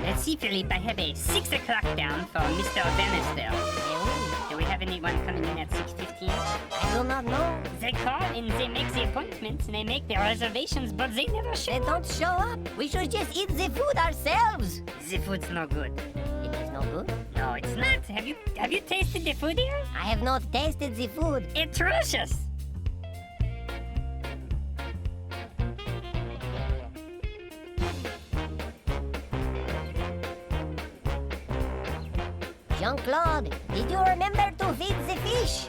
Let's see, Philippe, I have a 6 o'clock down for Mr. Bannister. Do we have anyone coming in at 6:15? I do not know. They call and they make the appointments and they make their reservations, but they never show. They don't show up. We should just eat the food ourselves. The food's no good. It is no good. No, it's not. Have you tasted the food here? I have not tasted the food. Atrocious. Jean-Claude, did you remember to feed the fish?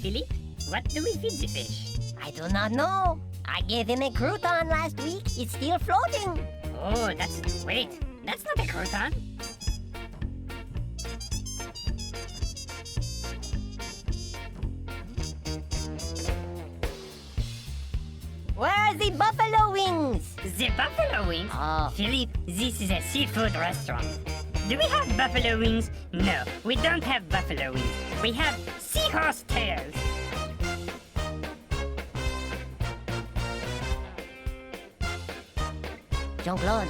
Philippe, what do we feed the fish? I do not know. I gave him a crouton last week. It's still floating. Oh, wait, that's not a crouton. Where are the buffalo wings? The buffalo wings? Oh. Philippe, this is a seafood restaurant. Do we have buffalo wings? No, we don't have buffalo wings. We have seahorse tails. Jean-Claude,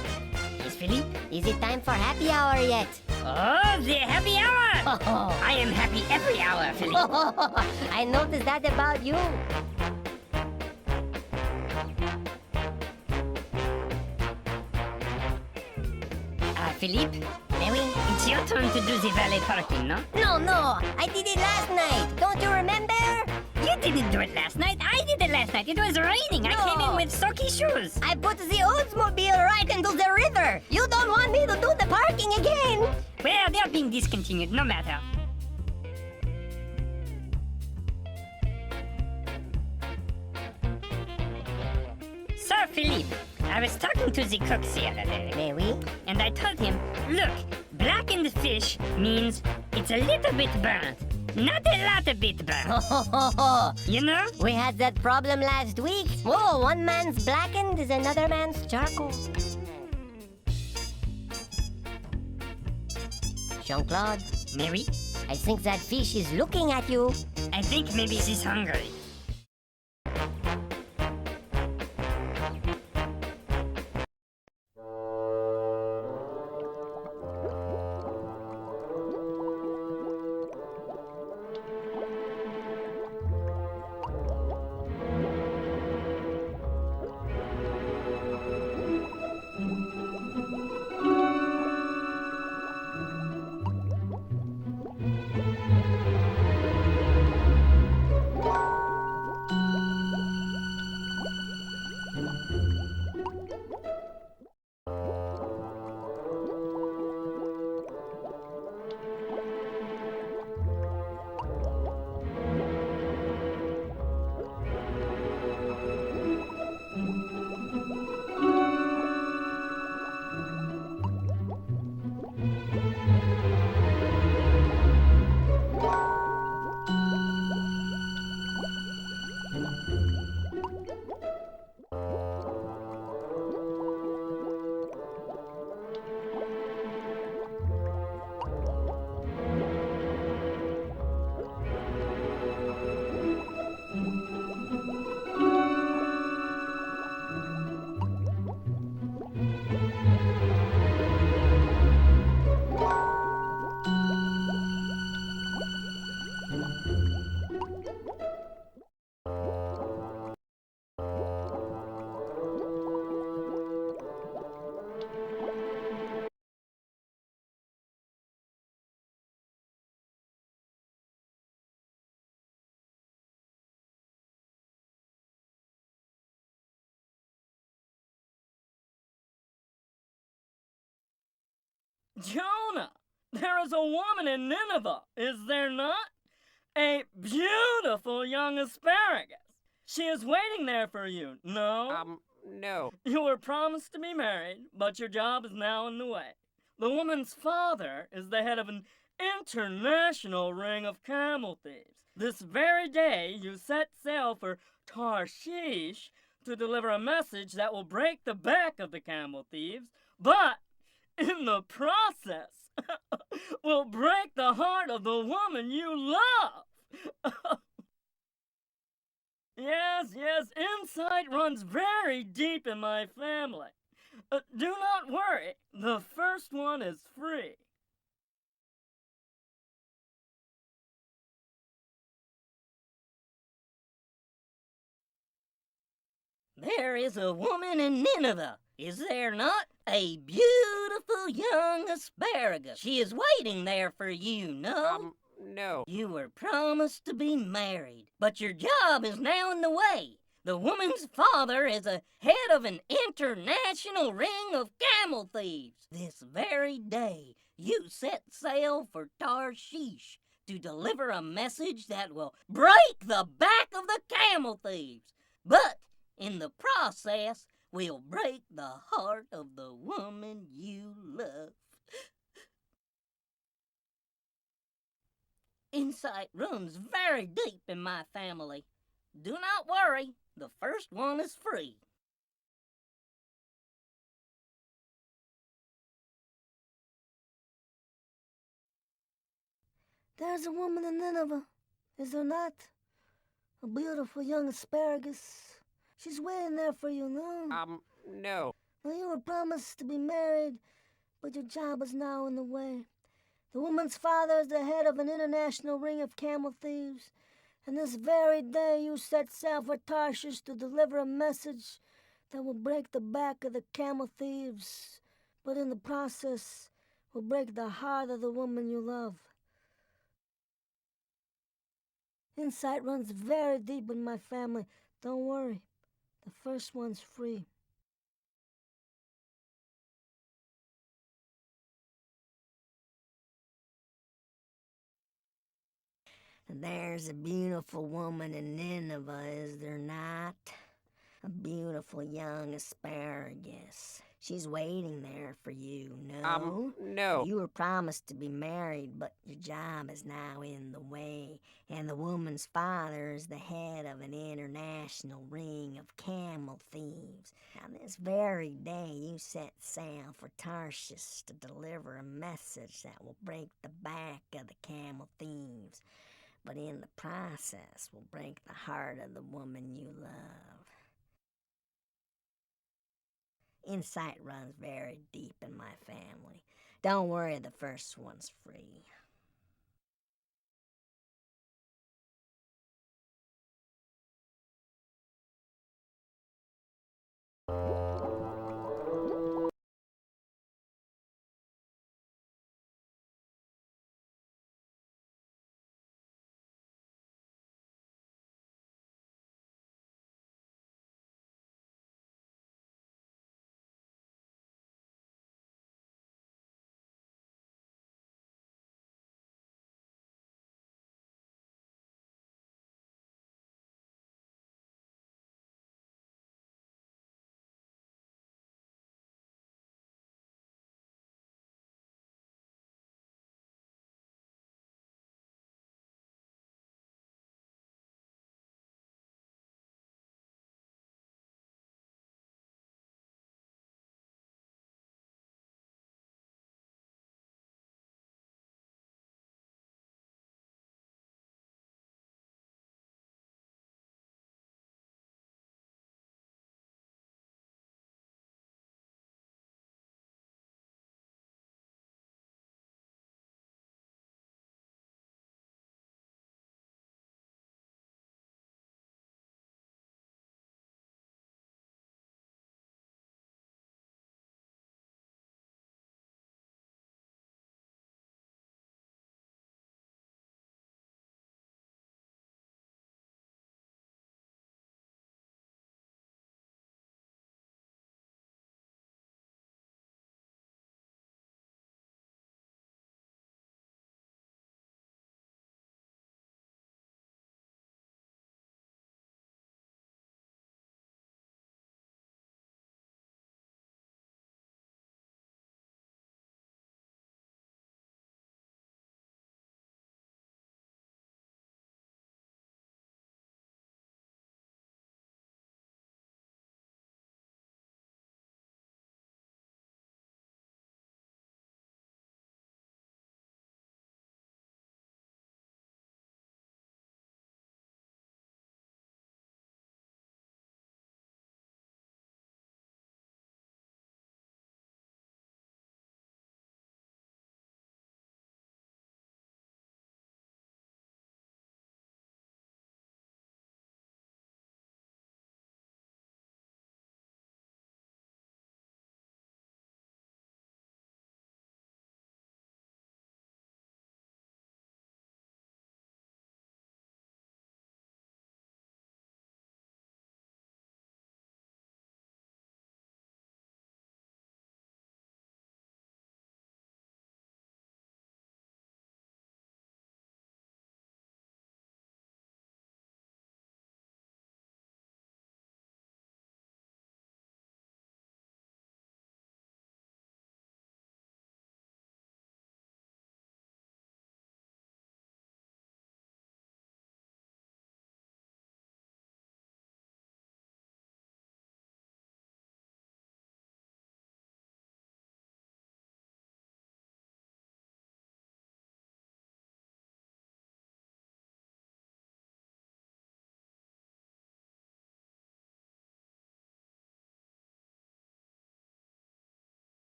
Yes, Philippe? is it time for happy hour yet? Oh, the happy hour! Oh. I am happy every hour, Philippe. I noticed that about you. Philippe, Mary? it's your turn to do the valet parking, no? No, I did it last night. Don't you remember? You didn't do it last night. I did it last night. It was raining. I came in No. with soaky shoes. I put the Oldsmobile right into the river. You don't want me to do the parking again. Well, they're being discontinued, no matter. Sir Philippe, I was talking to the cook the other day, Mary? and I told him, look, blackened fish means it's a little bit burnt, not a lot of bit burnt. You know? We had that problem last week. Whoa, one man's blackened is another man's charcoal. Jean-Claude, Mary, I think that fish is looking at you. I think maybe she's hungry. Jonah, there is a woman in Nineveh, is there not? A beautiful young asparagus. She is waiting there for you, no? No. You were promised to be married, but your job is now in the way. The woman's father is the head of an international ring of camel thieves. This very day, you set sail for Tarshish to deliver a message that will break the back of the camel thieves, but in the process, will break the heart of the woman you love. Yes, insight runs very deep in my family. Do not worry, the first one is free. There is a woman in Nineveh, is there not? A beautiful young asparagus. She is waiting there for you, no? No. You were promised to be married, but your job is now in the way. The woman's father is a head of an international ring of camel thieves. This very day, you set sail for Tarshish to deliver a message that will break the back of the camel thieves. But in the process, will break the heart of the woman you love. Insight runs very deep in my family. Do not worry, the first one is free. There's a woman in Nineveh, is there not? A beautiful young asparagus. She's waiting there for you, no? No. Well, you were promised to be married, but your job is now in the way. The woman's father is the head of an international ring of camel thieves, and this very day you set sail for Tarshish to deliver a message that will break the back of the camel thieves, but in the process will break the heart of the woman you love. Insight runs very deep in my family. Don't worry, the first one's free. There's a beautiful woman in Nineveh, is there not? A beautiful young asparagus. She's waiting there for you, no? No. You were promised to be married, but your job is now in the way, and the woman's father is the head of an international ring of camel thieves. On this very day you set sail for Tarshish to deliver a message that will break the back of the camel thieves, but in the process will break the heart of the woman you love. Insight runs very deep in my family. Don't worry, the first one's free.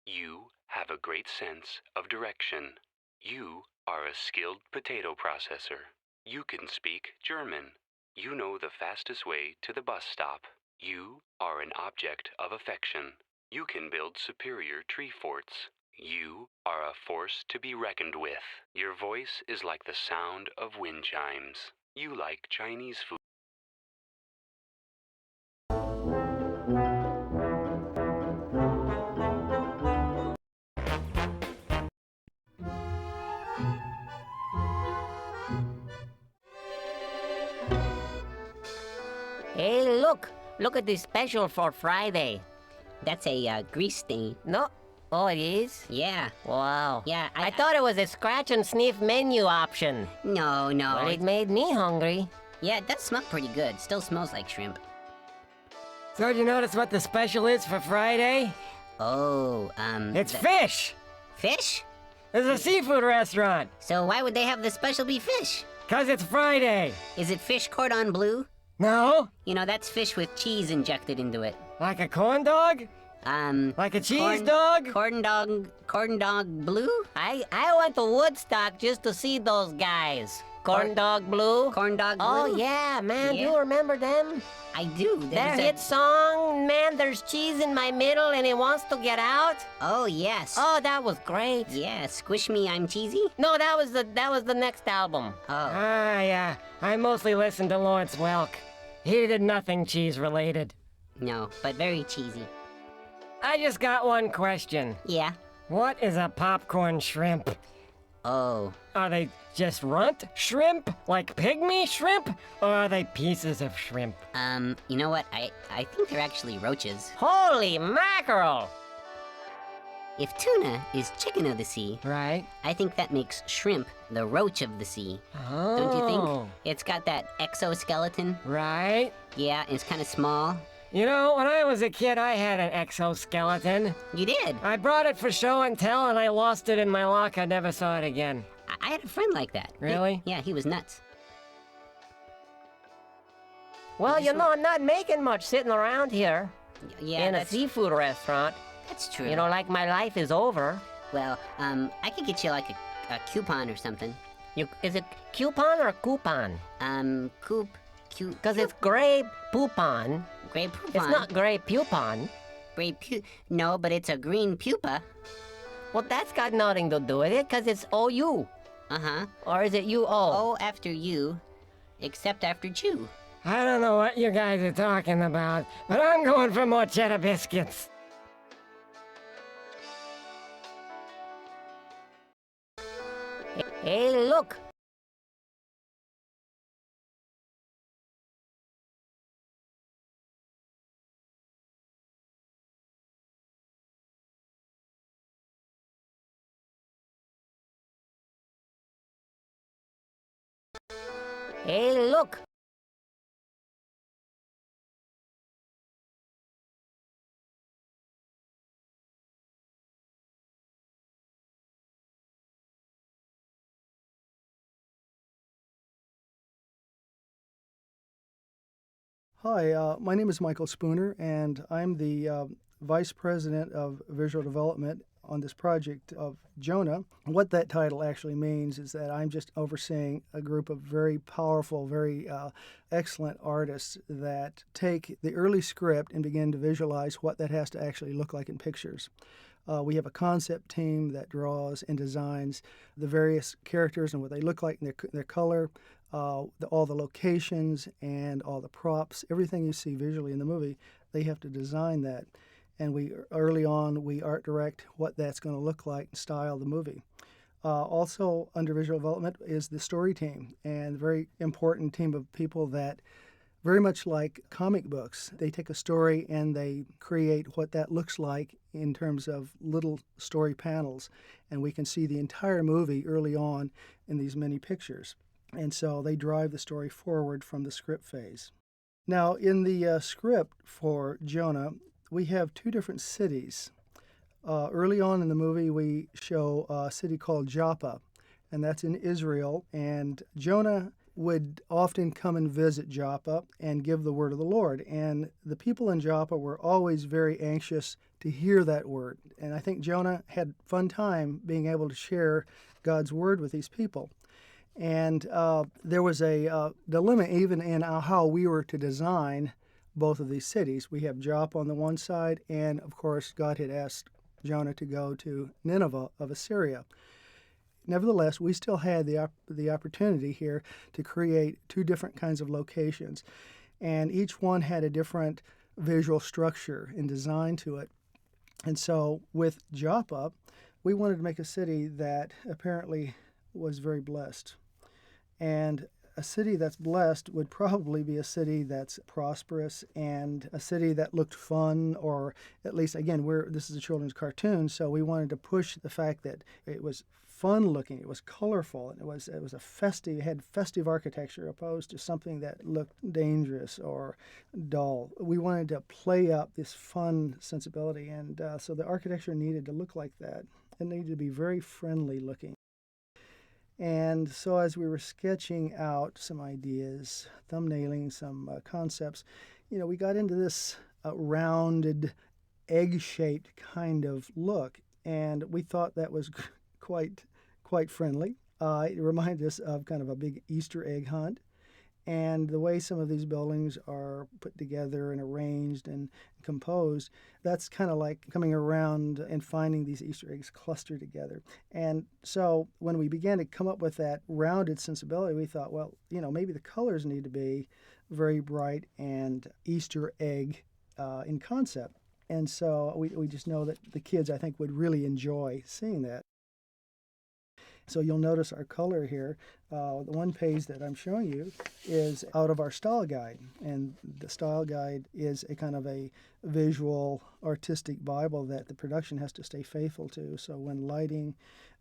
You have a great sense of direction. You are a skilled potato processor. You can speak German. You know the fastest way to the bus stop. You are an object of affection. You can build superior tree forts. You are a force to be reckoned with. Your voice is like the sound of wind chimes. You like Chinese food. Hey, look! Look at this special for Friday. That's a grease stain. No? Oh, it is? Yeah. Wow. Yeah, I thought it was a scratch and sniff menu option. No. Well, it made me hungry. Yeah, it does smell pretty good. Still smells like shrimp. So did you notice what the special is for Friday? Oh, It's fish! fish? It's a seafood restaurant. So why would they have the special be fish? 'Cause it's Friday. Is it fish cordon bleu? No? You know, that's fish with cheese injected into it. Like a corn dog? Like a cheese dog? Corn dog blue? I went to Woodstock just to see those guys. Corn Dog Blue. Corn dog blue? Oh, yeah, man. Do Yeah. you remember them? I do. Their hit song, Man, There's Cheese in My Middle and It Wants to Get Out. Oh, yes. Oh, that was great. Yeah, Squish Me, I'm Cheesy? No, that was the next album. Oh. Ah, yeah. I mostly listened to Lawrence Welk. He did nothing cheese-related. No, but very cheesy. I just got one question. Yeah. What is a popcorn shrimp? Oh. Are they just runt shrimp? Like pygmy shrimp? Or are they pieces of shrimp? You know what? I think they're actually roaches. Holy mackerel! If tuna is chicken of the sea, Right? I think that makes shrimp the roach of the sea. Oh. Don't you think? It's got that exoskeleton. Right? Yeah, it's kind of small. You know, when I was a kid, I had an exoskeleton. You did. I brought it for show and tell, and I lost it in my locker. Never saw it again. I had a friend like that. Really? Yeah, he was nuts. Well, you know, I'm not making much sitting around here Yeah, in a that's, seafood restaurant. that's true. You know, like my life is over. Well, I could get you like a coupon or something. Is it coupon or coupon? Because it's gray poupon. Gray poupon. It's not gray pupon. No, but it's a green pupa. Well, that's got nothing to do with it, because it's OU. Uh-huh. Or is it UO? O after U, except after chew. I don't know what you guys are talking about, but I'm going for more cheddar biscuits. Hey, look. Hey, look. Hi, my name is Michael Spooner, and I'm the Vice President of Visual Development on this project of Jonah. What that title actually means is that I'm just overseeing a group of very powerful, very excellent artists that take the early script and begin to visualize what that has to actually look like in pictures. We have a concept team that draws and designs the various characters and what they look like and their color, all the locations and all the props, everything you see visually in the movie, they have to design that. And early on, we art direct what that's going to look like and style the movie. Also, under visual development is the story team, and a very important team of people that, very much like comic books, they take a story and they create what that looks like in terms of little story panels. And we can see the entire movie early on in these many pictures. And so they drive the story forward from the script phase. Now, in the script for Jonah, we have two different cities. Early on in the movie, we show a city called Joppa, and that's in Israel. And Jonah would often come and visit Joppa and give the word of the Lord. And the people in Joppa were always very anxious to hear that word. And I think Jonah had fun time being able to share God's word with these people. And there was a dilemma even in how we were to design both of these cities. We have Joppa on the one side, and of course, God had asked Jonah to go to Nineveh of Assyria. Nevertheless, we still had the opportunity here to create two different kinds of locations, and each one had a different visual structure and design to it. And so with Joppa, we wanted to make a city that apparently was very blessed. And a city that's blessed would probably be a city that's prosperous and a city that looked fun, or at least, again, this is a children's cartoon, so we wanted to push the fact that it was fun looking, it was colorful, and it was a festive, it had festive architecture opposed to something that looked dangerous or dull. We wanted to play up this fun sensibility, and so the architecture needed to look like that. It needed to be very friendly looking. And so as we were sketching out some ideas, thumbnailing some concepts, we got into this rounded, egg-shaped kind of look, and we thought that was quite friendly. It reminded us of kind of a big Easter egg hunt. And the way some of these buildings are put together and arranged and composed, that's kind of like coming around and finding these Easter eggs clustered together. And so when we began to come up with that rounded sensibility, we thought, well, maybe the colors need to be very bright and Easter egg in concept. And so we just know that the kids, I think, would really enjoy seeing that. So you'll notice our color here. The one page that I'm showing you is out of our style guide. And the style guide is a kind of a visual, artistic Bible that the production has to stay faithful to. So when lighting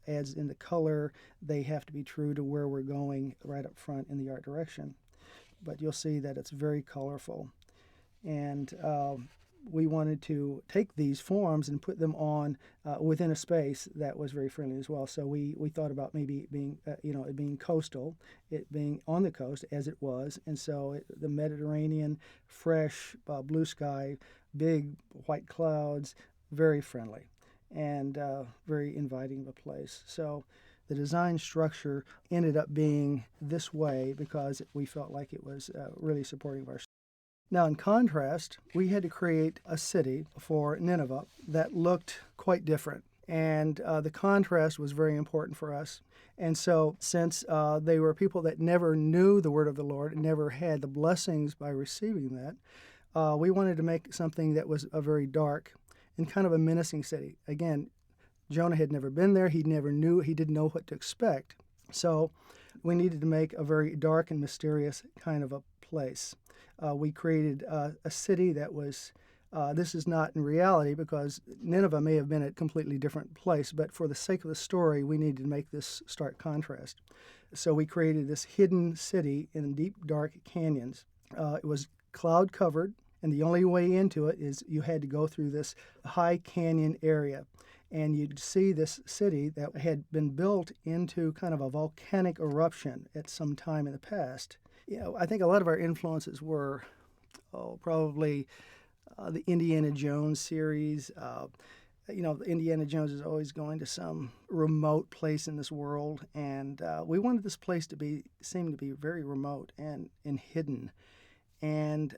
adds in the color, they have to be true to where we're going right up front in the art direction. But you'll see that it's very colorful. And we wanted to take these forms and put them on within a space that was very friendly as well. So we thought about maybe it being, it being coastal, it being on the coast as it was. And so the Mediterranean, fresh blue sky, big white clouds, very friendly and very inviting of a place. So the design structure ended up being this way because we felt like it was really supporting of our. Now, in contrast, we had to create a city for Nineveh that looked quite different. And the contrast was very important for us. And so, since they were people that never knew the word of the Lord and never had the blessings by receiving that, we wanted to make something that was a very dark and kind of a menacing city. Again, Jonah had never been there. He didn't know what to expect. So we needed to make a very dark and mysterious kind of a place. We created a city that was, this is not in reality because Nineveh may have been a completely different place, but for the sake of the story, we needed to make this stark contrast. So we created this hidden city in deep, dark canyons. It was cloud covered, and the only way into it is you had to go through this high canyon area. And you'd see this city that had been built into kind of a volcanic eruption at some time in the past. I think a lot of our influences were probably the Indiana Jones series. Indiana Jones is always going to some remote place in this world, and we wanted this place to seem to be very remote and hidden. And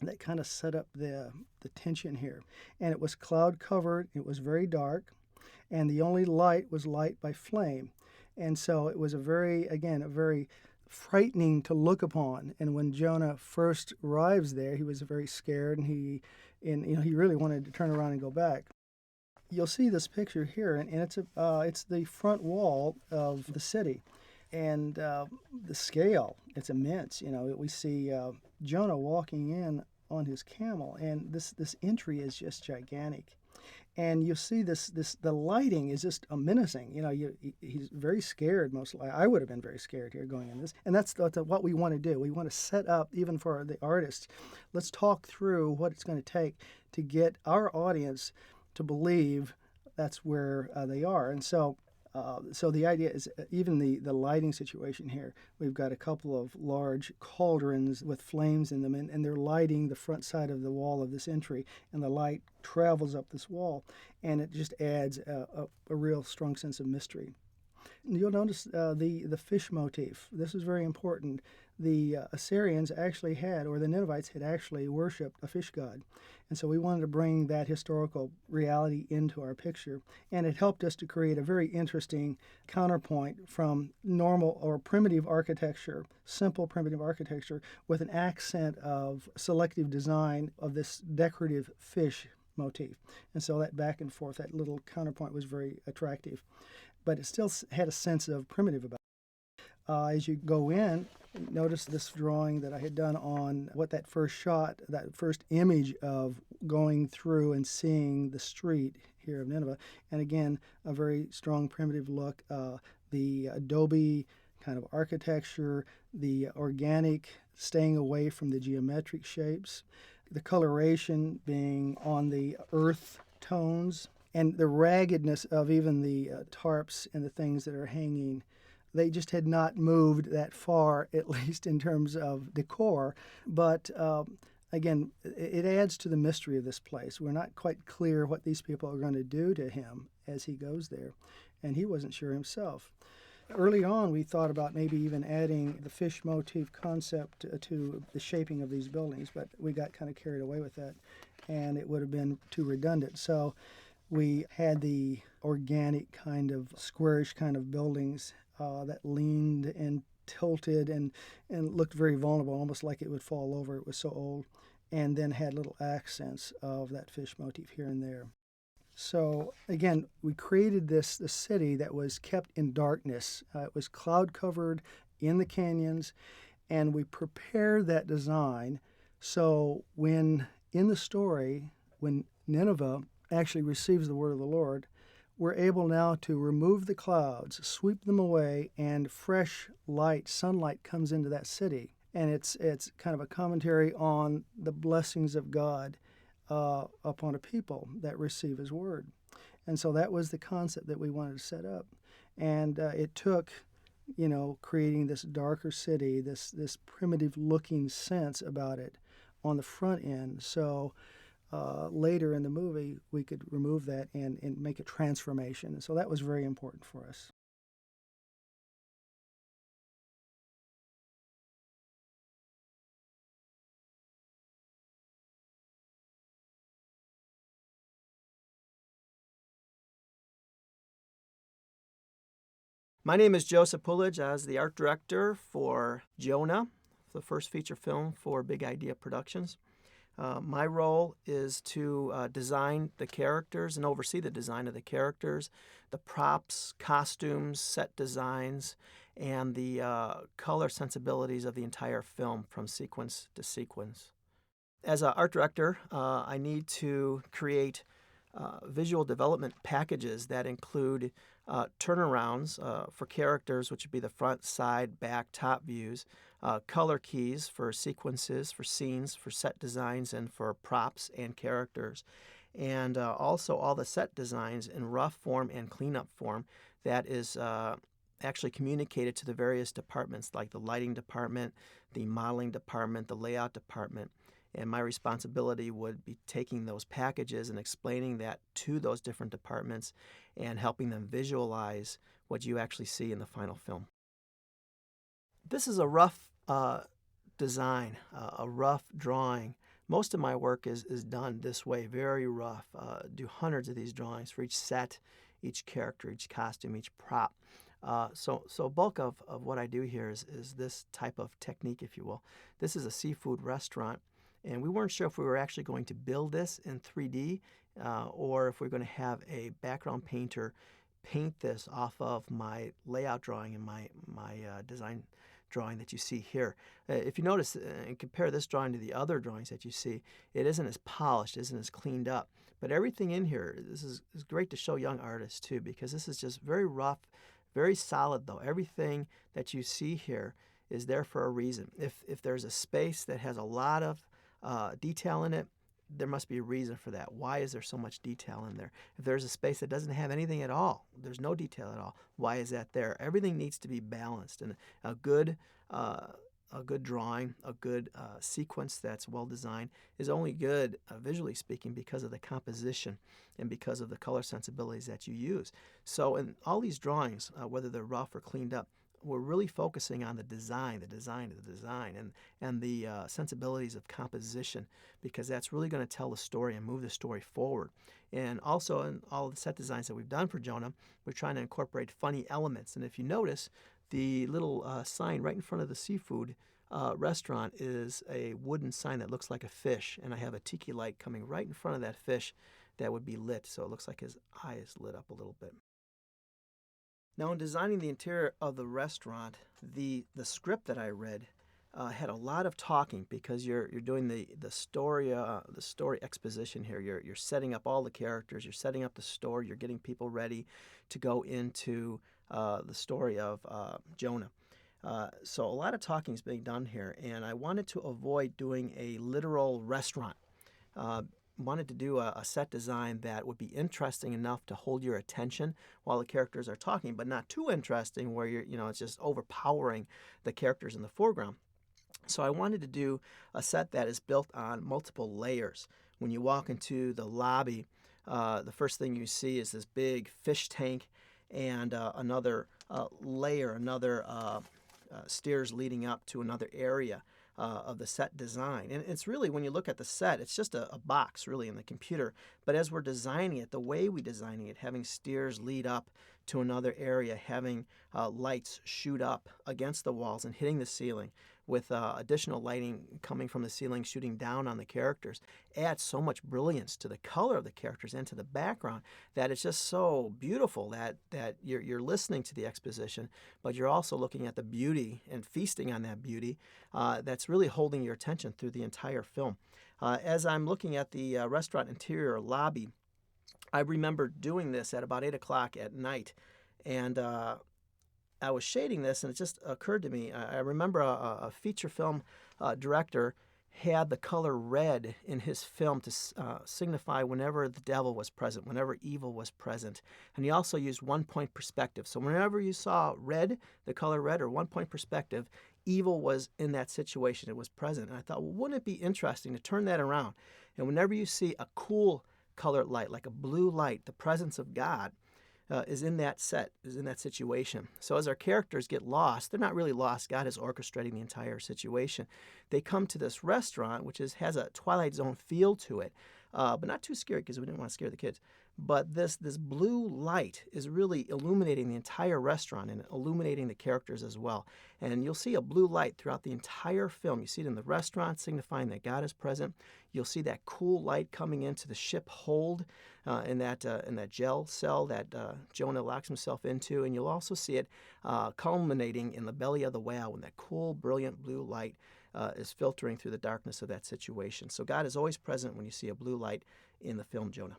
that kind of set up the tension here. And it was cloud covered, it was very dark, and the only light was light by flame. And so it was a very frightening to look upon. And when Jonah first arrives there, he was very scared, and he really wanted to turn around and go back. You'll see this picture here, and it's the front wall of the city, and the scale, it's immense. We see Jonah walking in on his camel, and this entry is just gigantic. And you see the lighting is just menacing. He's very scared. Mostly, I would have been very scared here going in this. And that's what we want to do. We want to set up, even for the artists. Let's talk through what it's going to take to get our audience to believe that's where they are. And so the idea is even the lighting situation here. We've got a couple of large cauldrons with flames in them, and they're lighting the front side of the wall of this entry, and the light travels up this wall, and it just adds a real strong sense of mystery. You'll notice the fish motif. This is very important. The Assyrians actually had, or the Ninevites had actually worshipped a fish god. And so we wanted to bring that historical reality into our picture. And it helped us to create a very interesting counterpoint from normal or primitive architecture, simple primitive architecture, with an accent of selective design of this decorative fish motif. And so that back and forth, that little counterpoint was very attractive. But it still had a sense of primitive about it. As you go in, notice this drawing that I had done on what that first shot, that first image of going through and seeing the street here of Nineveh. And again, a very strong primitive look. The adobe kind of architecture, the organic staying away from the geometric shapes, the coloration being on the earth tones, and the raggedness of even the tarps and the things that are hanging. They just had not moved that far, at least in terms of decor. But again, it adds to the mystery of this place. We're not quite clear what these people are going to do to him as he goes there, and he wasn't sure himself. Early on, we thought about maybe even adding the fish motif concept to the shaping of these buildings, but we got kind of carried away with that, and it would have been too redundant. So we had the organic kind of squarish kind of buildings that leaned and tilted and looked very vulnerable, almost like it would fall over. It was so old, and then had little accents of that fish motif here and there. So again, we created this city that was kept in darkness. It was cloud covered in the canyons, and we prepared that design so when in the story, when Nineveh actually receives the word of the Lord, we're able now to remove the clouds, sweep them away, and fresh light, sunlight comes into that city. And it's kind of a commentary on the blessings of God upon a people that receive his word. And so that was the concept that we wanted to set up. And it took, creating this darker city, this primitive looking sense about it on the front end. So later in the movie, we could remove that and make a transformation. And so that was very important for us. My name is Joseph Pullidge. I was the art director for Jonah, the first feature film for Big Idea Productions. My role is to design the characters and oversee the design of the characters, the props, costumes, set designs, and the color sensibilities of the entire film from sequence to sequence. As an art director, I need to create visual development packages that include turnarounds for characters, which would be the front, side, back, top views, color keys for sequences, for scenes, for set designs, and for props and characters, and also all the set designs in rough form and cleanup form that is actually communicated to the various departments, like the lighting department, the modeling department, the layout department. And my responsibility would be taking those packages and explaining that to those different departments and helping them visualize what you actually see in the final film. This is a rough design, a rough drawing, most of my work is done this way, very rough. Do hundreds of these drawings for each set, each character, each costume, each prop. So bulk of what I do here is this type of technique, if you will. This is a seafood restaurant, and we weren't sure if we were actually going to build this in 3D or if we're going to have a background painter paint this off of my layout drawing and my design drawing that you see here. If you notice and compare this drawing to the other drawings that you see, it isn't as polished, isn't as cleaned up. But everything in here, this is great to show young artists too, because this is just very rough, very solid though. Everything that you see here is there for a reason. If there's a space that has a lot of detail in it, there must be a reason for that. Why is there so much detail in there? If there's a space that doesn't have anything at all, there's no detail at all, why is that there? Everything needs to be balanced, and a good drawing, a good sequence that's well designed is only good, visually speaking, because of the composition and because of the color sensibilities that you use. So in all these drawings, whether they're rough or cleaned up, we're really focusing on the design, and the sensibilities of composition, because that's really going to tell the story and move the story forward. And also in all the set designs that we've done for Jonah, we're trying to incorporate funny elements. And if you notice, the little sign right in front of the seafood restaurant is a wooden sign that looks like a fish, and I have a tiki light coming right in front of that fish that would be lit, so it looks like his eye is lit up a little bit. Now, in designing the interior of the restaurant, the script that I read had a lot of talking, because you're doing the story exposition here. You're setting up all the characters, you're setting up the story, you're getting people ready to go into the story of Jonah. So a lot of talking is being done here, and I wanted to avoid doing a literal restaurant. Wanted to do a set design that would be interesting enough to hold your attention while the characters are talking, but not too interesting where it's just overpowering the characters in the foreground. So I wanted to do a set that is built on multiple layers. When you walk into the lobby, the first thing you see is this big fish tank and another layer, another stairs leading up to another area of the set design. And it's really, when you look at the set, it's just a box really in the computer. But as we're designing it, the way we're designing it, having stairs lead up to another area, having lights shoot up against the walls and hitting the ceiling, with additional lighting coming from the ceiling shooting down on the characters, adds so much brilliance to the color of the characters and to the background that it's just so beautiful that you're listening to the exposition, but you're also looking at the beauty and feasting on that beauty that's really holding your attention through the entire film. As I'm looking at the restaurant interior lobby, I remember doing this at about 8 o'clock at night, and I was shading this, and it just occurred to me. I remember a feature film director had the color red in his film to signify whenever the devil was present, whenever evil was present. And he also used 1-point perspective. So whenever you saw red, the color red, or 1-point perspective, evil was in that situation. It was present. And I thought, well, wouldn't it be interesting to turn that around? And whenever you see a cool colored light, like a blue light, the presence of God is in that set, is in that situation. So as our characters get lost, they're not really lost. God is orchestrating the entire situation. They come to this restaurant, which has a Twilight Zone feel to it, but not too scary, because we didn't want to scare the kids. But this blue light is really illuminating the entire restaurant and illuminating the characters as well. And you'll see a blue light throughout the entire film. You see it in the restaurant, signifying that God is present. You'll see that cool light coming into the ship hold in that jail cell that Jonah locks himself into. And you'll also see it culminating in the belly of the whale when that cool, brilliant blue light is filtering through the darkness of that situation. So God is always present when you see a blue light in the film Jonah.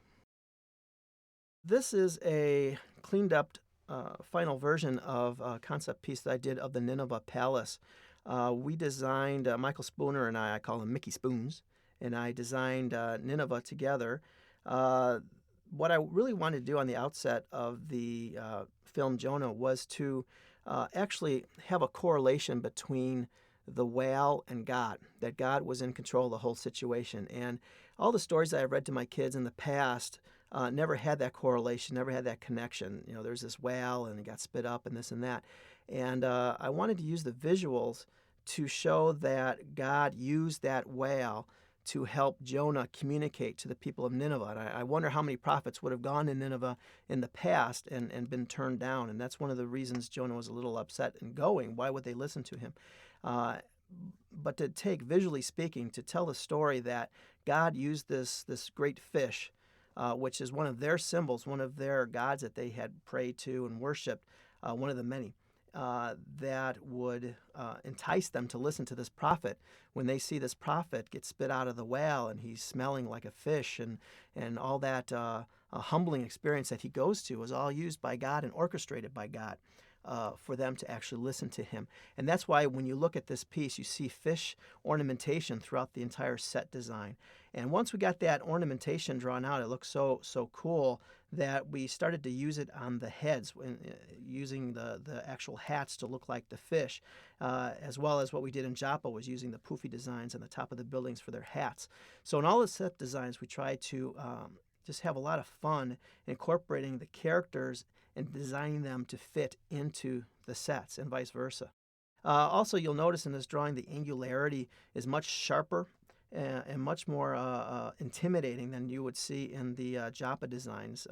This is a cleaned up final version of a concept piece that I did of the Nineveh Palace. We designed, Michael Spooner and I call him Mickey Spoons, and I designed Nineveh together. What I really wanted to do on the outset of the film Jonah was to actually have a correlation between the whale and God, that God was in control of the whole situation. And all the stories that I've read to my kids in the past never had that correlation, never had that connection. You know, there's this whale and it got spit up and this and that. And I wanted to use the visuals to show that God used that whale to help Jonah communicate to the people of Nineveh. And I wonder how many prophets would have gone to Nineveh in the past and been turned down. And that's one of the reasons Jonah was a little upset in going. Why would they listen to him? But to take, visually speaking, to tell the story that God used this great fish, which is one of their symbols, one of their gods that they had prayed to and worshipped, one of the many, that would entice them to listen to this prophet. When they see this prophet get spit out of the well and he's smelling like a fish, and all that humbling experience that he goes to is all used by God and orchestrated by God for them to actually listen to him. And that's why when you look at this piece, you see fish ornamentation throughout the entire set design. And once we got that ornamentation drawn out, it looked so cool that we started to use it on the heads, using the actual hats to look like the fish, as well as what we did in Joppa was using the poofy designs on the top of the buildings for their hats. So in all the set designs, we tried to just have a lot of fun incorporating the characters and designing them to fit into the sets and vice versa. Also, you'll notice in this drawing the angularity is much sharper and much more intimidating than you would see in the Joppa designs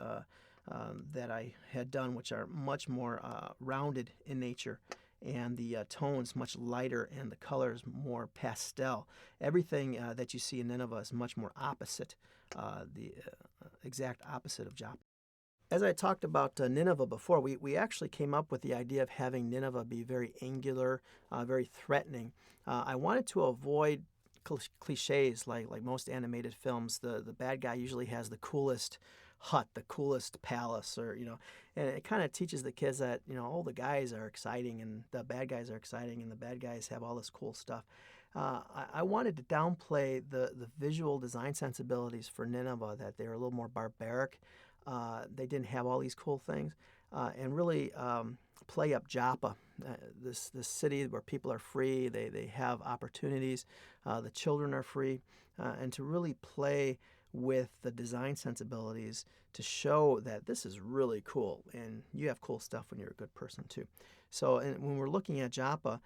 that I had done, which are much more rounded in nature, and the tones much lighter and the colors more pastel. Everything that you see in Nineveh is much more opposite, the exact opposite of Joppa. As I talked about Nineveh before, we actually came up with the idea of having Nineveh be very angular, very threatening. I wanted to avoid cliches like most animated films. The bad guy usually has the coolest hut, the coolest palace, or and it kind of teaches the kids that all the guys are exciting and the bad guys are exciting and the bad guys have all this cool stuff. I wanted to downplay the visual design sensibilities for Nineveh, that they were a little more barbaric. They didn't have all these cool things, and really play up Joppa, this city where people are free, they have opportunities, the children are free, and to really play with the design sensibilities to show that this is really cool, and you have cool stuff when you're a good person too. So when we're looking at Joppa,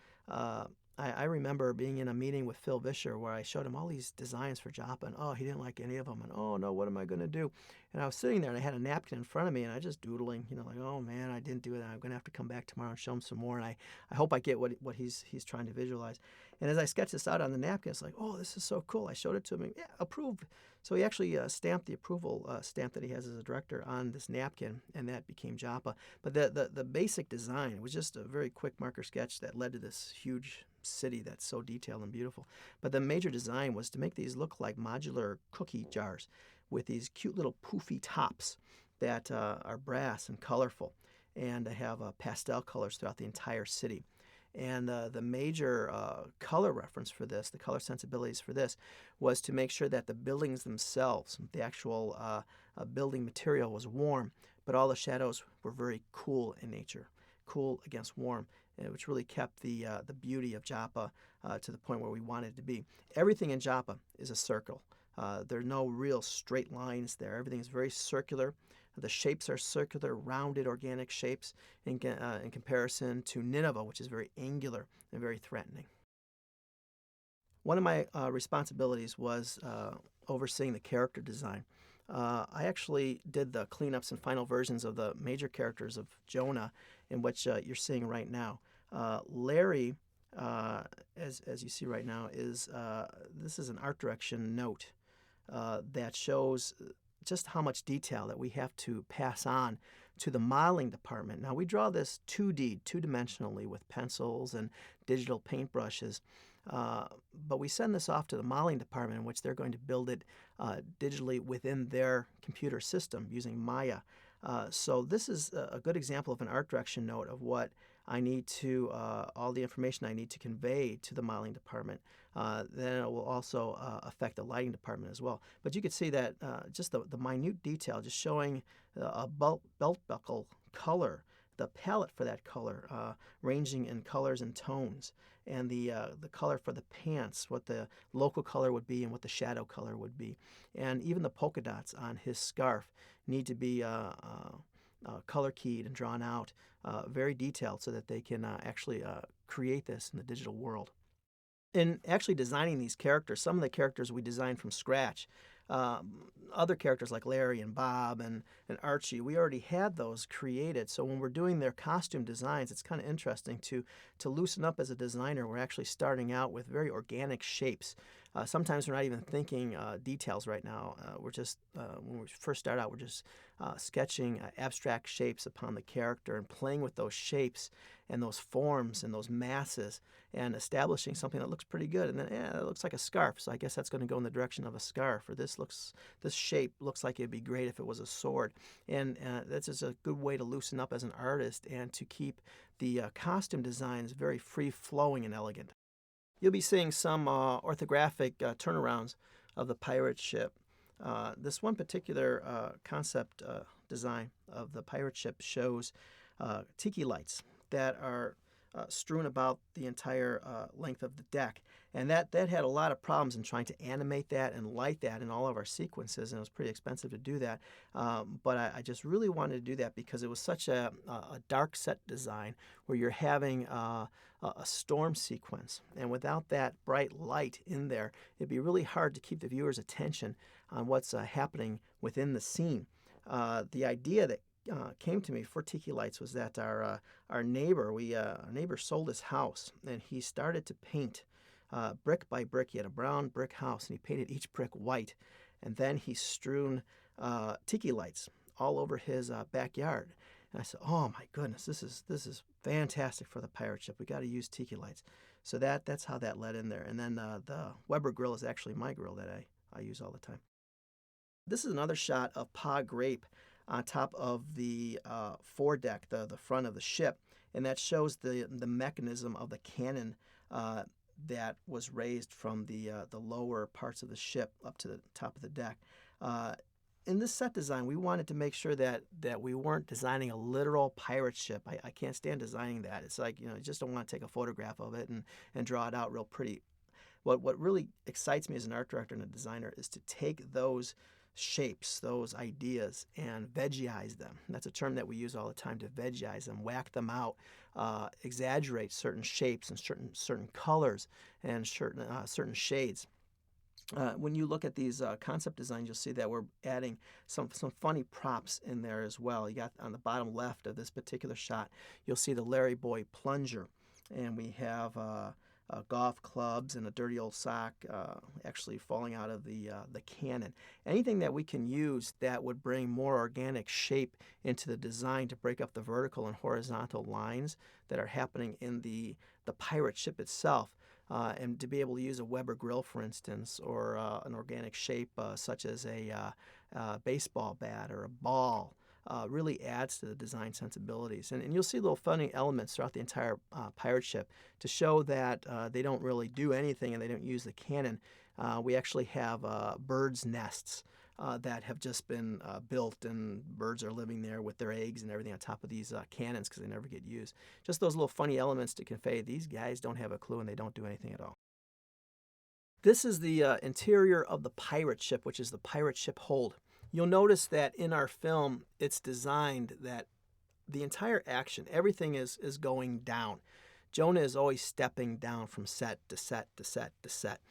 I remember being in a meeting with Phil Vischer where I showed him all these designs for Joppa, and he didn't like any of them, and oh no, what am I going to do? And I was sitting there and I had a napkin in front of me and I just doodling, like, oh man, I didn't do it. I'm going to have to come back tomorrow and show him some more, and I hope I get what he's trying to visualize. And as I sketched this out on the napkin, it's like, oh, this is so cool. I showed it to him, and yeah, approved. So he actually stamped the approval stamp that he has as a director on this napkin, and that became Joppa. But the basic design was just a very quick marker sketch that led to this huge city that's so detailed and beautiful. But the major design was to make these look like modular cookie jars with these cute little poofy tops that are brass and colorful, and have pastel colors throughout the entire city. And the major color reference for this, the color sensibilities for this, was to make sure that the buildings themselves, the actual building material, was warm, but all the shadows were very cool in nature, cool against warm, which really kept the beauty of Joppa to the point where we wanted it to be. Everything in Joppa is a circle. There are no real straight lines there. Everything is very circular. The shapes are circular, rounded, organic shapes in comparison to Nineveh, which is very angular and very threatening. One of my responsibilities was overseeing the character design. I actually did the cleanups and final versions of the major characters of Jonah, in which you're seeing right now. Larry, as you see right now, this is an art direction note that shows just how much detail that we have to pass on to the modeling department. Now, we draw this 2D, two-dimensionally, with pencils and digital paintbrushes, but we send this off to the modeling department, in which they're going to build it digitally within their computer system using Maya. So this is a good example of an art direction note of what I need to, all the information I need to convey to the modeling department. Then it will also affect the lighting department as well. But you can see that just the minute detail, just showing a belt buckle color, the palette for that color, ranging in colors and tones, and the color for the pants, what the local color would be and what the shadow color would be. And even the polka dots on his scarf need to be color keyed and drawn out, very detailed, so that they can actually create this in the digital world. In actually designing these characters, some of the characters we designed from scratch. Other characters like Larry and Bob and Archie, we already had those created. So when we're doing their costume designs, it's kind of interesting to loosen up as a designer. We're actually starting out with very organic shapes. Sometimes we're not even thinking details right now. We're just, when we first start out, we're just sketching abstract shapes upon the character and playing with those shapes and those forms and those masses and establishing something that looks pretty good. And then, it looks like a scarf, so I guess that's going to go in the direction of a scarf. Or this shape looks like it'd be great if it was a sword. And that's just a good way to loosen up as an artist and to keep the costume designs very free-flowing and elegant. You'll be seeing some orthographic turnarounds of the pirate ship. This one particular concept design of the pirate ship shows tiki lights that are strewn about the entire length of the deck. And that had a lot of problems in trying to animate that and light that in all of our sequences, and it was pretty expensive to do that. But I just really wanted to do that because it was such a dark set design where you're having a storm sequence. And without that bright light in there, it'd be really hard to keep the viewer's attention on what's happening within the scene. The idea that came to me for Tiki Lights was that our neighbor sold his house, and he started to paint brick by brick. He had a brown brick house, and he painted each brick white, and then he strewn Tiki Lights all over his backyard. And I said, "Oh my goodness, this is fantastic for the pirate ship. We got to use Tiki Lights." So that's how that led in there. And then the Weber grill is actually my grill that I use all the time. This is another shot of Pa Grape on top of the foredeck, the front of the ship, and that shows the mechanism of the cannon that was raised from the lower parts of the ship up to the top of the deck. In this set design, we wanted to make sure that we weren't designing a literal pirate ship. I can't stand designing that. It's like, you just don't want to take a photograph of it and draw it out real pretty. What really excites me as an art director and a designer is to take those shapes, those ideas, and veggieise them. And that's a term that we use all the time, to veggieise them, whack them out, exaggerate certain shapes and certain colors and certain shades. When you look at these concept designs, you'll see that we're adding some funny props in there as well. You got on the bottom left of this particular shot, you'll see the Larry Boy plunger, and we have golf clubs and a dirty old sock actually falling out of the cannon. Anything that we can use that would bring more organic shape into the design to break up the vertical and horizontal lines that are happening in the pirate ship itself. And to be able to use a Weber grill, for instance, or an organic shape such as a baseball bat or a ball, really adds to the design sensibilities. And you'll see little funny elements throughout the entire pirate ship to show that they don't really do anything and they don't use the cannon. We actually have birds' nests that have just been built, and birds are living there with their eggs and everything on top of these cannons because they never get used. Just those little funny elements to convey these guys don't have a clue and they don't do anything at all. This is the interior of the pirate ship, which is the pirate ship hold. You'll notice that in our film, it's designed that the entire action, everything is going down. Jonah is always stepping down from set to set to set to set.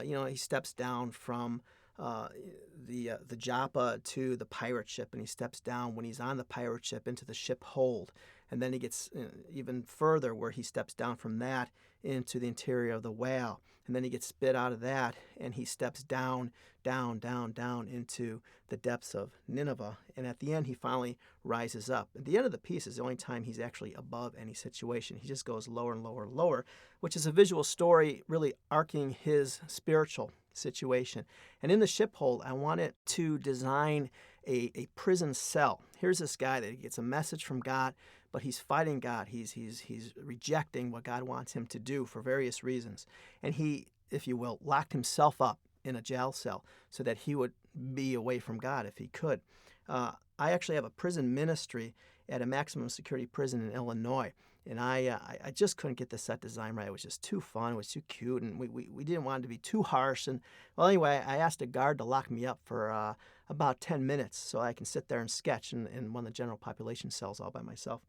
He steps down from the Joppa to the pirate ship, and he steps down when he's on the pirate ship into the ship hold. And then he gets even further where he steps down from that into the interior of the whale. And then he gets spit out of that, and he steps down, down, down, down into the depths of Nineveh. And at the end, he finally rises up. At the end of the piece is the only time he's actually above any situation. He just goes lower and lower and lower, which is a visual story really arcing his spiritual situation. And in the ship hold, I wanted to design a prison cell. Here's this guy that gets a message from God, but he's fighting God. He's rejecting what God wants him to do for various reasons. And he, if you will, locked himself up in a jail cell so that he would be away from God if he could. I actually have a prison ministry at a maximum security prison in Illinois. And I just couldn't get the set design right. It was just too fun. It was too cute. And we didn't want it to be too harsh. And, well, anyway, I asked a guard to lock me up for about 10 minutes so I can sit there and sketch in one of the general population cells all by myself.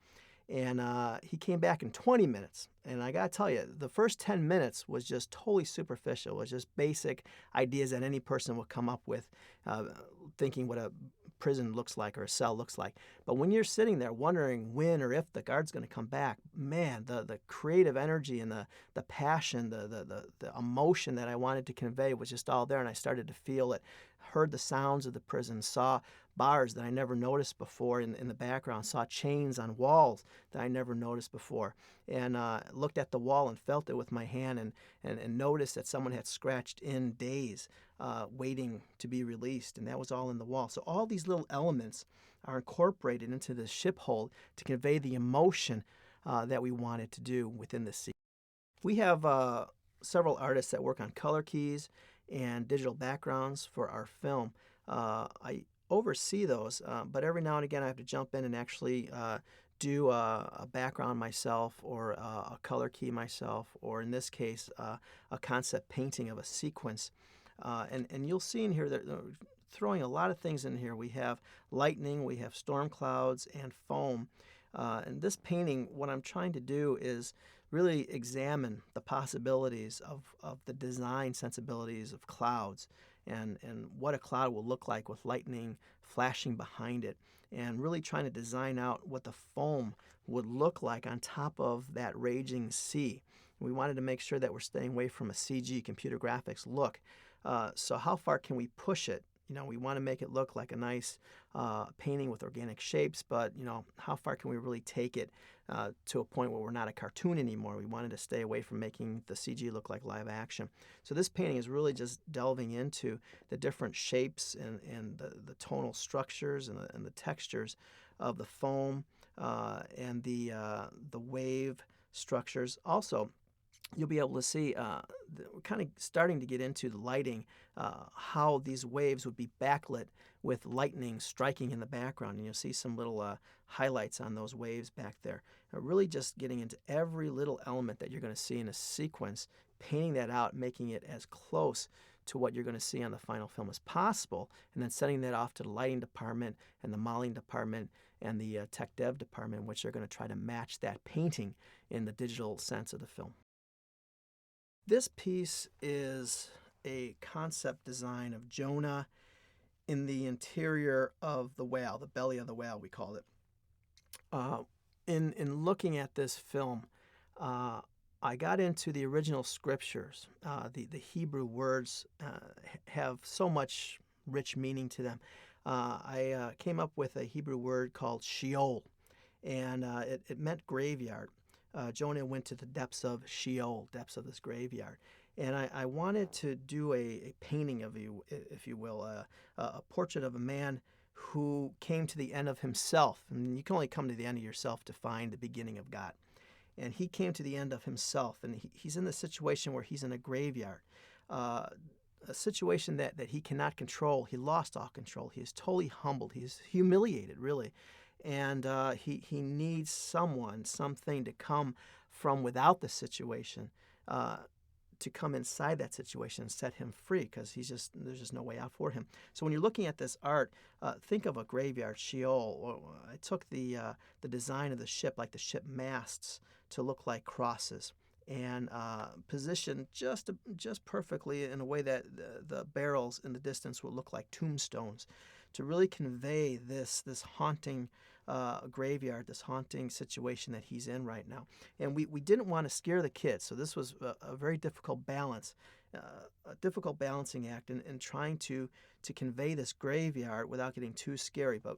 And he came back in 20 minutes. And I got to tell you, the first 10 minutes was just totally superficial. It was just basic ideas that any person would come up with, thinking what a prison looks like or a cell looks like. But when you're sitting there wondering when or if the guard's going to come back, man, the creative energy and the passion, the emotion that I wanted to convey was just all there. And I started to feel it, heard the sounds of the prison, saw bars that I never noticed before in the background, saw chains on walls that I never noticed before, and looked at the wall and felt it with my hand and noticed that someone had scratched in days waiting to be released, and that was all in the wall. So all these little elements are incorporated into the ship hold to convey the emotion that we wanted to do within the scene. We have several artists that work on color keys and digital backgrounds for our film. I oversee those, but every now and again I have to jump in and actually do a background myself, or a color key myself, or in this case a concept painting of a sequence. And you'll see in here that throwing a lot of things in here. We have lightning, we have storm clouds, and foam. And this painting, what I'm trying to do is really examine the possibilities of the design sensibilities of clouds, and what a cloud will look like with lightning flashing behind it, and really trying to design out what the foam would look like on top of that raging sea. We wanted to make sure that we're staying away from a CG, computer graphics look. So how far can we push it? You know, we want to make it look like a nice painting with organic shapes, but you know, how far can we really take it to a point where we're not a cartoon anymore? We wanted to stay away from making the CG look like live action. So this painting is really just delving into the different shapes and the tonal structures and the textures of the foam and the wave structures. Also, you'll be able to see we're kind of starting to get into the lighting, how these waves would be backlit with lightning striking in the background. And you'll see some little highlights on those waves back there. Really just getting into every little element that you're going to see in a sequence, painting that out, making it as close to what you're going to see on the final film as possible, and then sending that off to the lighting department and the modeling department and the tech dev department, which are going to try to match that painting in the digital sense of the film. This piece is a concept design of Jonah in the interior of the whale, the belly of the whale, we call it. In looking at this film, I got into the original scriptures. The Hebrew words have so much rich meaning to them. I came up with a Hebrew word called Sheol, and it meant graveyard. Jonah went to the depths of Sheol, depths of this graveyard. And I wanted to do a painting of you, if you will, a portrait of a man who came to the end of himself. And you can only come to the end of yourself to find the beginning of God. And he came to the end of himself, and he's in the situation where he's in a graveyard, a situation that he cannot control. He lost all control. He is totally humbled. He's humiliated, really. And he needs someone, something to come from without the situation, to come inside that situation and set him free, because there's just no way out for him. So when you're looking at this art, think of a graveyard, Sheol. I took the design of the ship, like the ship masts, to look like crosses, and positioned just perfectly in a way that the barrels in the distance will look like tombstones, to really convey this haunting graveyard, this haunting situation that he's in right now. And we didn't want to scare the kids, so this was a very difficult balance, a difficult balancing act in trying to convey this graveyard without getting too scary. But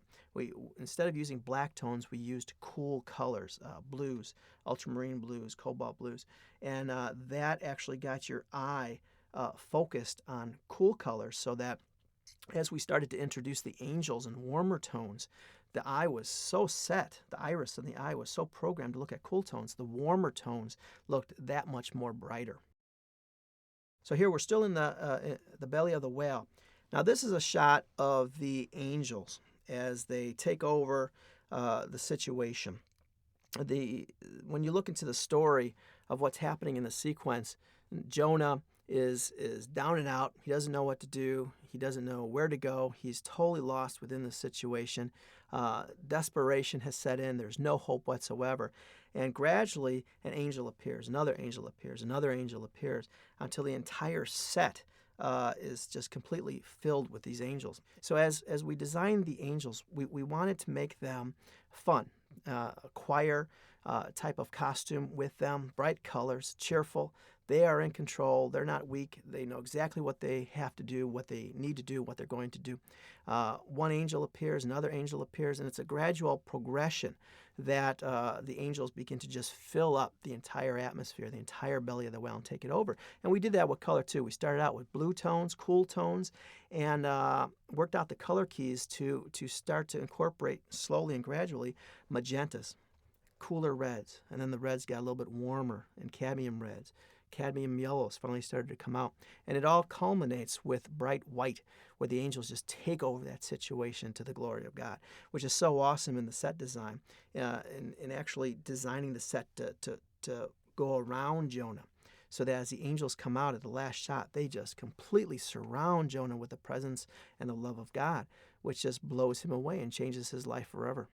instead of using black tones, we used cool colors, blues, ultramarine blues, cobalt blues, and that actually got your eye focused on cool colors, so that as we started to introduce the angels in warmer tones, the eye was so set, the iris in the eye was so programmed to look at cool tones, the warmer tones looked that much more brighter. So here we're still in the belly of the whale. Now this is a shot of the angels as they take over the situation. When you look into the story of what's happening in the sequence, Jonah is down and out. He doesn't know what to do. He doesn't know where to go. He's totally lost within the situation. Desperation has set in. There's no hope whatsoever. And gradually, an angel appears, another angel appears, another angel appears, until the entire set is just completely filled with these angels. So as we designed the angels, we wanted to make them fun, a choir type of costume with them, bright colors, cheerful. They are in control. They're not weak. They know exactly what they have to do, what they need to do, what they're going to do. One angel appears, another angel appears, and it's a gradual progression that the angels begin to just fill up the entire atmosphere, the entire belly of the whale, and take it over. And we did that with color too. We started out with blue tones, cool tones, and worked out the color keys to start to incorporate slowly and gradually magentas, cooler reds, and then the reds got a little bit warmer, and cadmium reds. Cadmium yellows finally started to come out. And it all culminates with bright white, where the angels just take over that situation to the glory of God, which is so awesome in the set design, in actually designing the set to go around Jonah, so that as the angels come out at the last shot, they just completely surround Jonah with the presence and the love of God, which just blows him away and changes his life forever.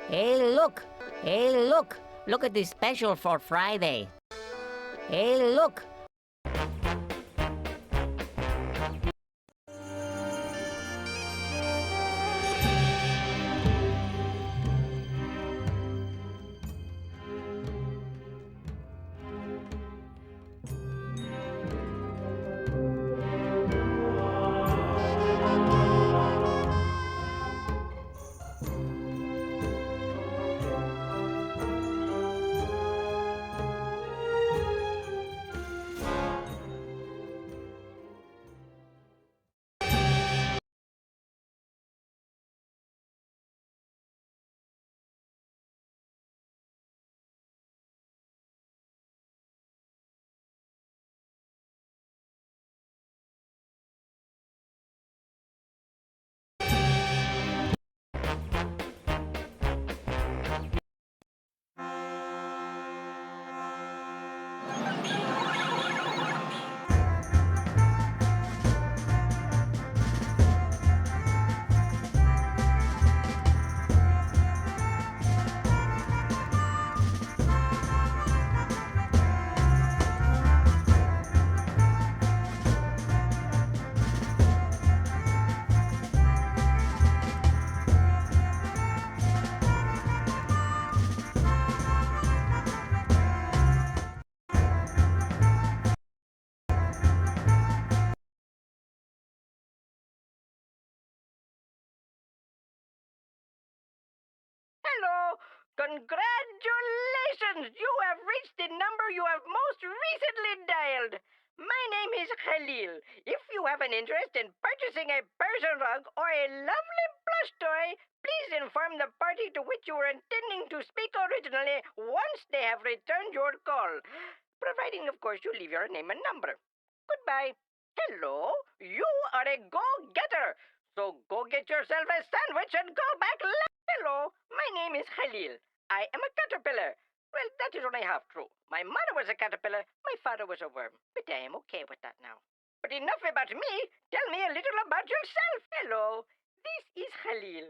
Hey, look! Hey, look! Look at this special for Friday. Hey, look! Hello! Congratulations! You have reached the number you have most recently dialed. My name is Khalil. If you have an interest in purchasing a Persian rug or a lovely plush toy, please inform the party to which you were intending to speak originally once they have returned your call. Providing, of course, you leave your name and number. Goodbye. Hello? You are a go-getter. So go get yourself a sandwich and call back later. Hello, my name is Khalil. I am a caterpillar. Well, that is only half true. My mother was a caterpillar, my father was a worm. But I am okay with that now. But enough about me. Tell me a little about yourself. Hello, this is Khalil.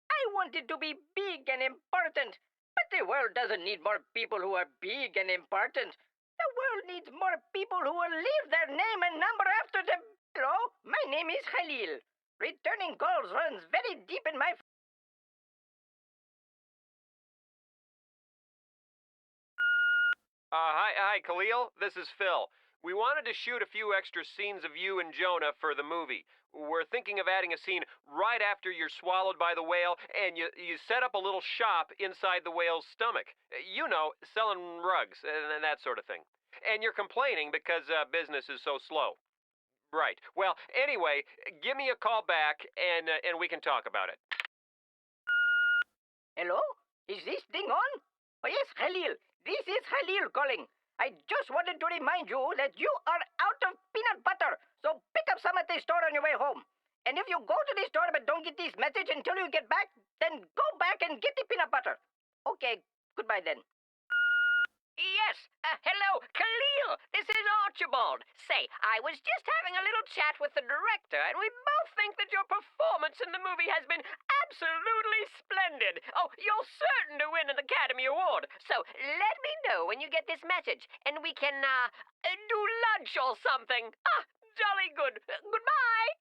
I wanted to be big and important. But the world doesn't need more people who are big and important. The world needs more people who will leave their name and number after them. Hello, my name is Khalil. Returning calls runs very deep in my... Hi, Khalil. This is Phil. We wanted to shoot a few extra scenes of you and Jonah for the movie. We're thinking of adding a scene right after you're swallowed by the whale, and you set up a little shop inside the whale's stomach. You know, selling rugs and that sort of thing. And you're complaining because business is so slow. Right. Well, anyway, give me a call back, and we can talk about it. Hello? Is this thing on? Oh, yes, Khalil. This is Khalil calling. I just wanted to remind you that you are out of peanut butter, so pick up some at the store on your way home. And if you go to the store but don't get this message until you get back, then go back and get the peanut butter. Okay, goodbye then. Yes, hello, Khalil. This is Archibald. Say, I was just having a little chat with the director, and we both think that your performance in the movie has been absolutely splendid. Oh, you're certain to win an Academy Award. So let me know when you get this message, and we can, do lunch or something. Ah, jolly good. Goodbye.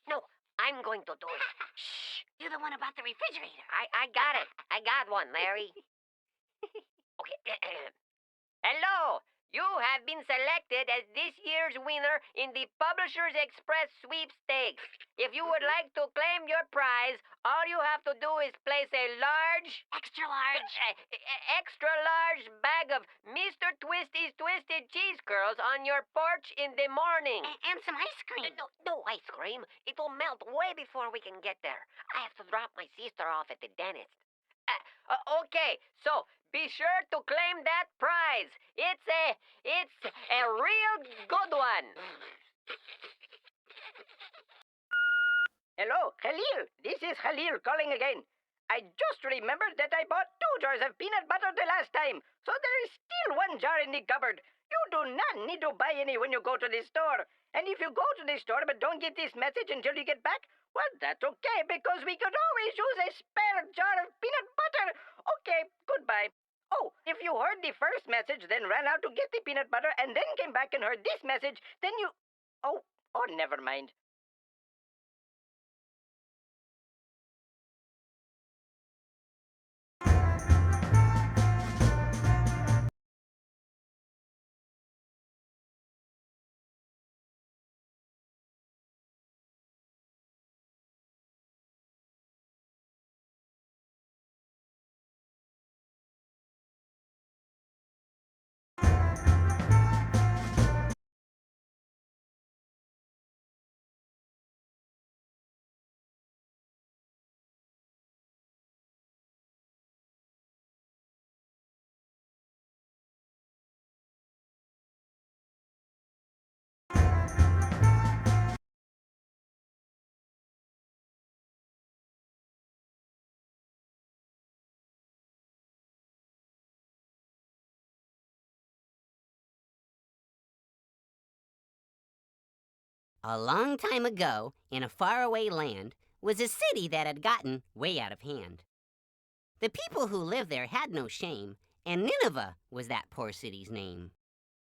No, I'm going to do it. Shh, you're the one about the refrigerator. I got it. I got one, Larry. Okay. Hello. You have been selected as this year's winner in the Publishers Express sweepstakes. If you would like to claim your prize, all you have to do is place a large, extra large bag of Mr. Twisty's Twisted Cheese Curls on your porch in the morning. And some ice cream. No ice cream. It will melt way before we can get there. I have to drop my sister off at the dentist. Okay, so be sure to claim that prize. It's a real good one. Hello, Khalil. This is Khalil calling again. I just remembered that I bought 2 jars of peanut butter the last time, so there is still 1 jar in the cupboard. You do not need to buy any when you go to the store. And if you go to the store but don't get this message until you get back, well, that's okay, because we could always use a spare jar of peanut butter. Okay, goodbye. Oh, if you heard the first message, then ran out to get the peanut butter, and then came back and heard this message, then you... Oh, never mind. A long time ago, in a faraway land, was a city that had gotten way out of hand. The people who lived there had no shame, and Nineveh was that poor city's name.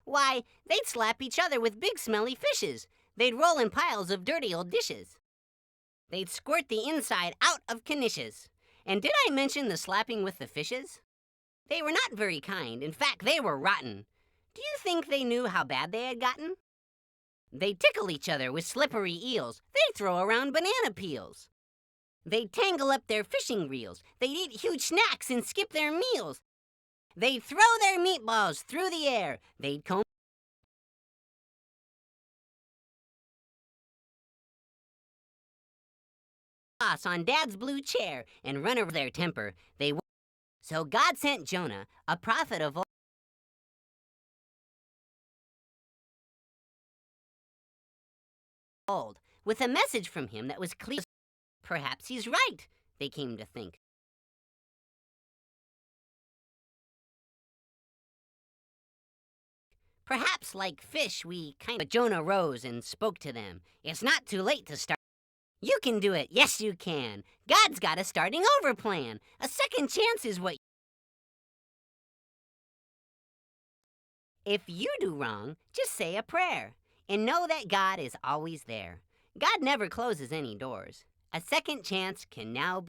Why, they'd slap each other with big smelly fishes. They'd roll in piles of dirty old dishes. They'd squirt the inside out of knishes. And did I mention the slapping with the fishes? They were not very kind. In fact, they were rotten. Do you think they knew how bad they had gotten? They'd tickle each other with slippery eels. They'd throw around banana peels. They'd tangle up their fishing reels. They'd eat huge snacks and skip their meals. They'd throw their meatballs through the air. They'd comb on Dad's blue chair and run over their temper. So God sent Jonah, a prophet of old, with a message from him that was clear. Perhaps he's right, they came to think. Perhaps, like fish, But Jonah rose and spoke to them. It's not too late to start. You can do it. Yes, you can. God's got a starting over plan. A second chance is what... If you do wrong, just say a prayer. And know that God is always there. God never closes any doors. A second chance can now be...